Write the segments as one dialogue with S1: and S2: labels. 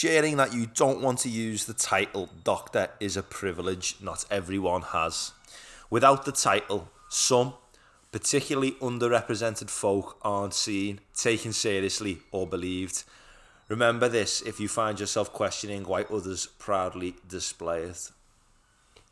S1: sharing that you don't want to use the title doctor is a privilege not everyone has. Without the title, some, particularly underrepresented folk, aren't seen, taken seriously, or believed. Remember this if you find yourself questioning why others proudly display it.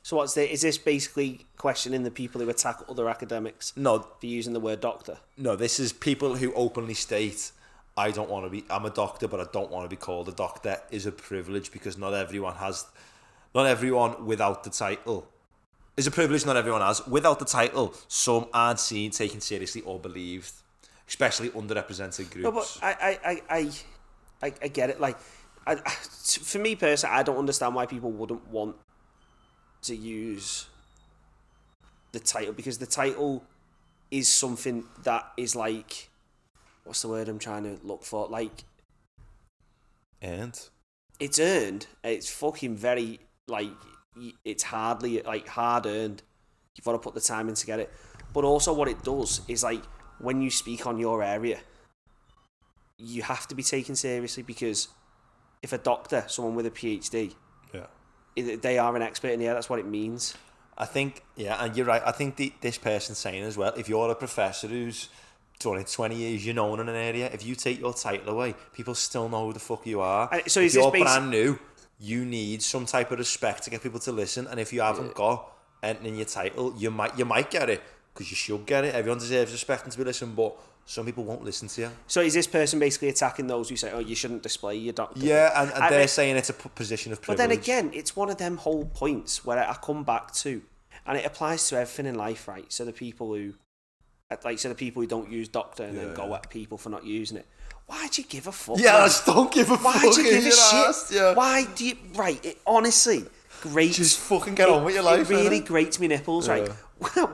S2: So is this basically questioning the people who attack other academics
S1: No,
S2: for using the word doctor?
S1: No, this is people who openly state, I'm a doctor, but I don't want to be called a doctor, is a privilege because not everyone without the title is a privilege not everyone has. Without the title, some aren't seen, taken seriously, or believed, especially underrepresented groups.
S2: No, but I get it. Like, for me personally, I don't understand why people wouldn't want to use the title, because the title is something that is like, what's the word I'm trying to look for? Like,
S1: And
S2: it's earned. It's fucking very, like, it's hardly, like, hard earned. You've got to put the time in to get it. But also what it does is, like, when you speak on your area, you have to be taken seriously, because if a doctor, someone with a PhD, they are an expert in the area, that's what it means.
S1: I think, yeah, and you're right. I think this person's saying as well, if you're a professor who's done it 20 years, you're known in an area, if you take your title away, people still know who the fuck you are.
S2: So
S1: if you're brand new, you need some type of respect to get people to listen, and if you haven't got anything in your title, you might get it, because you should get it. Everyone deserves respect and to be listened, but some people won't listen to you.
S2: So is this person basically attacking those who say, oh, you shouldn't display your doctor?
S1: Yeah, and they're saying it's a position of privilege.
S2: But then again, it's one of them whole points where I come back to, and it applies to everything in life, right? So the people who don't use doctor and then go at people for not using it. Why'd you give a fuck?
S1: Yeah, I just don't give a fuck.
S2: Why'd you give a shit?
S1: Ass, yeah.
S2: Why do you... Right, it honestly grates...
S1: Just fucking get on with your life.
S2: It really grates me nipples, right?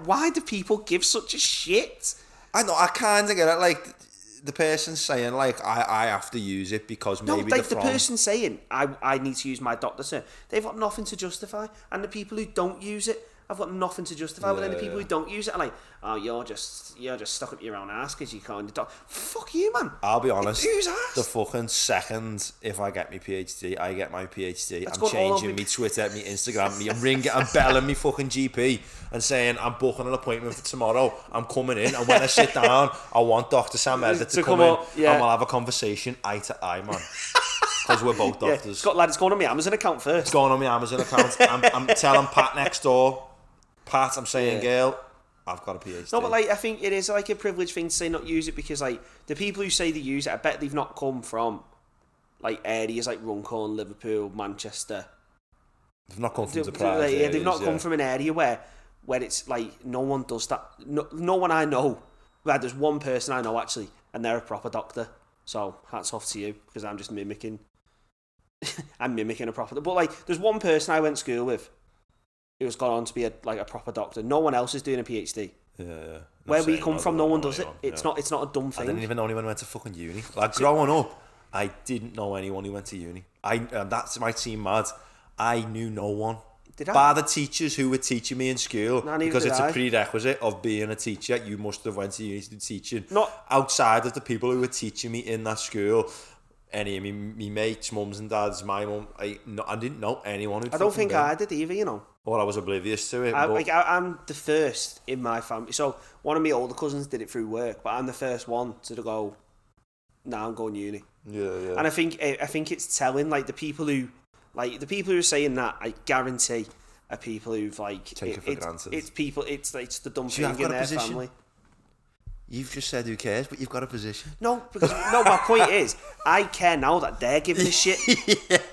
S2: Why do people give such a shit?
S1: I know, I kind of get it. Like, the person saying, like, I have to use it because maybe
S2: the person saying, I need to use my doctor, sir, they've got nothing to justify. And the people who don't use it, I've got nothing to justify. But then the people who don't use it are like, oh, you're just stuck up your own ass because you can't doctor. Fuck you, man.
S1: I'll be honest.
S2: Who's ass?
S1: The fucking second if I get my PhD, I'm changing me Twitter, me Instagram, me, I'm ringing, I'm belling me fucking GP and saying I'm booking an appointment for tomorrow. I'm coming in, and when I sit down, I want Dr. Sam Elder to come in, and we'll have a conversation eye to eye, man. Because we're both doctors.
S2: It's going on my Amazon account first.
S1: It's going on my Amazon account. I'm telling Pat next door, Pat, I'm saying, girl, I've got a PhD.
S2: No, but like, I think it is like a privileged thing to say not use it, because like the people who say they use it, I bet they've not come from like areas like Runcorn, Liverpool, Manchester.
S1: They've not come from deprived areas.
S2: They've not come from an area where it's like no one does that. No one I know. Well, there's one person I know actually, and they're a proper doctor. So hats off to you, because I'm just mimicking. I'm mimicking a proper. But like, there's one person I went to school with who's gone on to be a proper doctor. No one else is doing a PhD.
S1: Yeah.
S2: Where we come from, no one does it. It's not a dumb thing.
S1: I didn't even know anyone who went to fucking uni. Like, growing up, I didn't know anyone who went to uni. That might seem mad. I knew no one.
S2: Did I?
S1: Bar the teachers who were teaching me in school, because it's a
S2: I.
S1: prerequisite of being a teacher. You must have went to uni to do teaching.
S2: Not
S1: outside of the people who were teaching me in that school. Any of me mates, mums and dads, my mum, I didn't know anyone who'd
S2: I don't think
S1: been.
S2: I did either, you know.
S1: Well, I was oblivious to it.
S2: I'm the first in my family. So one of my older cousins did it through work, but I'm the first one to go, nah, I'm going uni.
S1: Yeah.
S2: And I think it's telling, like, the people who are saying that, I guarantee are people who've like
S1: take it for granted.
S2: It's people. It's the dumb thing in their family.
S1: You've just said who cares, but you've got a position.
S2: No, my point is, I care now that they're giving a shit.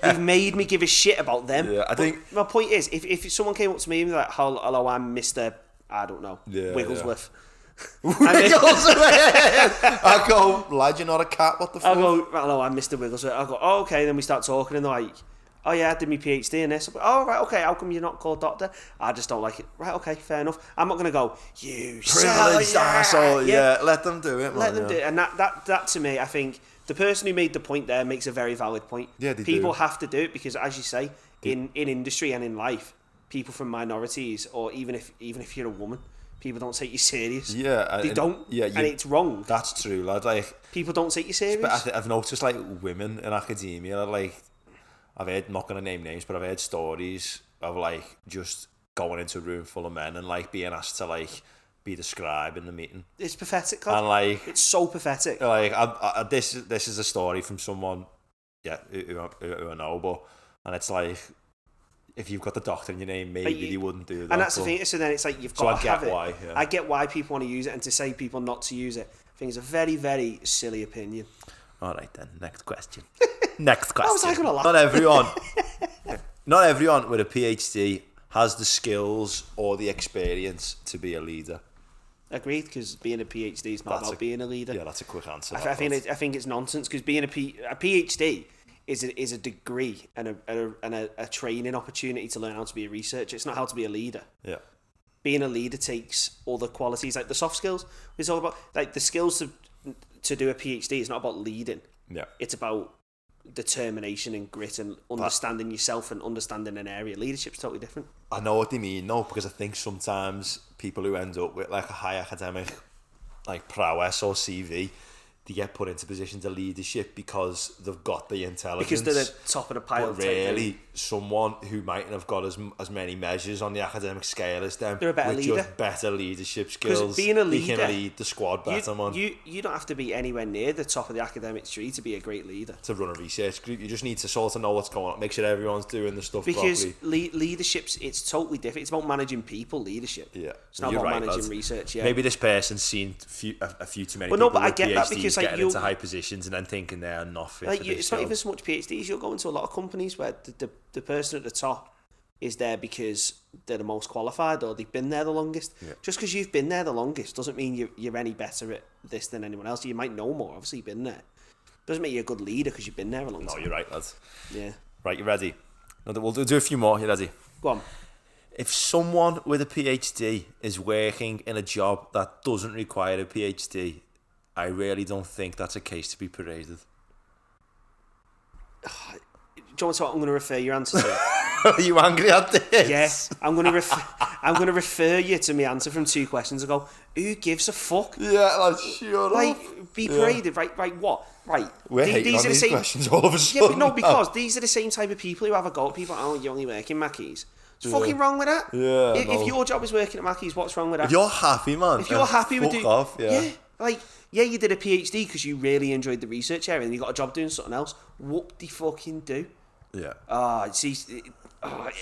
S2: They've made me give a shit about them.
S1: Yeah, I think
S2: my point is, if someone came up to me and was like, hello, I'm Mr. I don't know, Wigglesworth.
S1: Wigglesworth. I go, lad, you're not a cat, what the fuck?
S2: I go, hello, I'm Mr. Wigglesworth. I go, oh, okay, then we start talking and they're like, oh yeah, I did my PhD in this. Oh right, okay, how come you're not called doctor? I just don't like it. Right, okay, fair enough. I'm not going to go, you
S1: privileged asshole. Yeah, let them do it, man.
S2: Let them do it. And that to me, I think, the person who made the point there makes a very valid point.
S1: Yeah, they
S2: People have to do it because, as you say, in industry and in life, people from minorities, or even if you're a woman, people don't take you serious.
S1: Yeah,
S2: they don't.
S1: Yeah,
S2: and it's wrong.
S1: That's true, lad. Like,
S2: people don't take you serious.
S1: But I've noticed, like, women in academia are like, I've heard, not going to name names, but I've heard stories of like just going into a room full of men and like being asked to like be the scribe in the meeting.
S2: It's pathetic, God.
S1: And like,
S2: it's so pathetic.
S1: Like, this is a story from someone, who I know, and it's like, if you've got the doctor in your name, maybe you wouldn't do that.
S2: And that's the thing. So then it's like you've got to have it.
S1: Why, yeah.
S2: I get why people want to use it, and to say people not to use it, I think it's a very, very silly opinion.
S1: All right then, next question. Next question.
S2: How was I going to laugh?
S1: Not everyone with a PhD has the skills or the experience to be a leader.
S2: Agreed, because being a PhD is not about being a leader.
S1: Yeah, that's a quick answer.
S2: I think it's nonsense, because being a PhD is a degree and a training opportunity to learn how to be a researcher. It's not how to be a leader.
S1: Yeah.
S2: Being a leader takes other qualities, like the soft skills. It's all about like the skills to do a PhD. It's not about leading.
S1: Yeah.
S2: It's about determination and grit and understanding yourself and understanding an area. Leadership's totally different.
S1: I know what they mean, though, because I think sometimes people who end up with like a high academic like prowess or CV, they get put into positions of leadership because they've got the intelligence.
S2: Because they're the top of the pile.
S1: But really, someone who mightn't have got as many measures on the academic scale as them,
S2: they're a better leader.
S1: Just better leadership skills.
S2: Being a leader,
S1: you can lead the squad better, man.
S2: You don't have to be anywhere near the top of the academic tree to be a great leader.
S1: To run a research group, you just need to sort of know what's going on, make sure everyone's doing the stuff properly.
S2: Because leadership's, it's totally different. It's about managing people, leadership.
S1: Yeah.
S2: It's not about managing research. Yeah.
S1: Maybe this person's seen a few too many
S2: well,
S1: people
S2: no, but I
S1: with
S2: get
S1: PhDs
S2: that, because like
S1: getting into high positions and then thinking they're not fit for this
S2: it's not
S1: job.
S2: even so much PhDs. You'll go into a lot of companies where the person at the top is there because they're the most qualified or they've been there the longest.
S1: Yeah.
S2: Just because you've been there the longest doesn't mean you're any better at this than anyone else. You might know more, obviously you've been there. Doesn't make you a good leader because you've been there a long time.
S1: No, you're right, lads.
S2: Yeah.
S1: Right, you ready? We'll do a few more. You ready?
S2: Go on.
S1: If someone with a PhD is working in a job that doesn't require a PhD, I really don't think that's a case to be paraded.
S2: Do you want what I'm going to refer your answer to?
S1: Are you angry at this?
S2: Yes, I'm going to refer you to my answer from 2 questions ago. Who gives a fuck?
S1: Yeah, that's sure.
S2: Like, be paraded, right? Right, what? Right.
S1: We're hating on these questions all of a sudden.
S2: Yeah, but no, because these are the same type of people who have a go at people. Oh, you only work in Mackey's. What's fucking wrong with that?
S1: Yeah.
S2: If your job is working at Mackey's, what's wrong with that?
S1: If you're happy, man.
S2: If you're happy with it,
S1: off, yeah.
S2: Like, yeah, you did a PhD because you really enjoyed the research area and you got a job doing something else. What do you fucking do?
S1: Yeah.
S2: See, it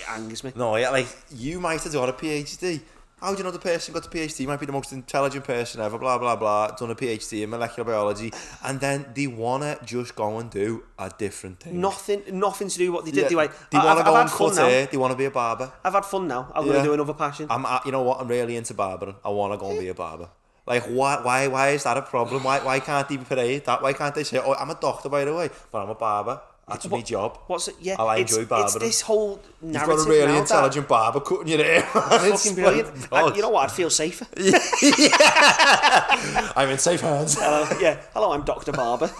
S2: angers me.
S1: No, yeah, like, you might have done a PhD. How do you know the person got the PhD? Might be the most intelligent person ever, blah, blah, blah, done a PhD in molecular biology, and then they want to just go and do a different thing.
S2: Nothing to do with what they did.
S1: Yeah. They want to go and cut hair, they want to be a barber.
S2: I've had fun now. I'm going to do another passion.
S1: You know what? I'm really into barbering. I want to go and be a barber. Like, why is that a problem? Why can't they be paraded that? Why can't they say, oh, I'm a doctor, by the way, but I'm a barber. That's my job.
S2: What's it? Yeah,
S1: I enjoy barbering.
S2: It's this whole narrative.
S1: You've got a really intelligent barber cutting your hair.
S2: It's fucking brilliant. You know what? I'd feel safer.
S1: I'm in safe hands.
S2: Hello, I'm Dr. Barber.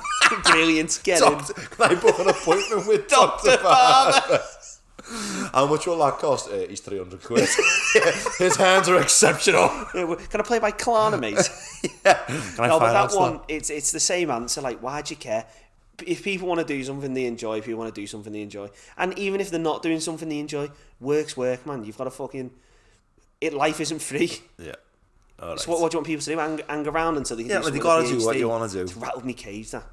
S2: Brilliant. Get in.
S1: Can I book an appointment with Dr. Barber? How much will that cost? He's 300 quid. His hands are exceptional.
S2: Can I play by Klarna, mate?
S1: Yeah. Can I
S2: no, but that one, it's the same answer. Like, why'd you care? If people want to do something they enjoy, people want to do something they enjoy. And even if they're not doing something they enjoy, work's work, man. You've got to fucking... Life isn't free.
S1: Yeah. All right.
S2: So what do you want people to do? Hang around until they can do something?
S1: Yeah, but you got to do what you want to do.
S2: It's rattled me cage, that.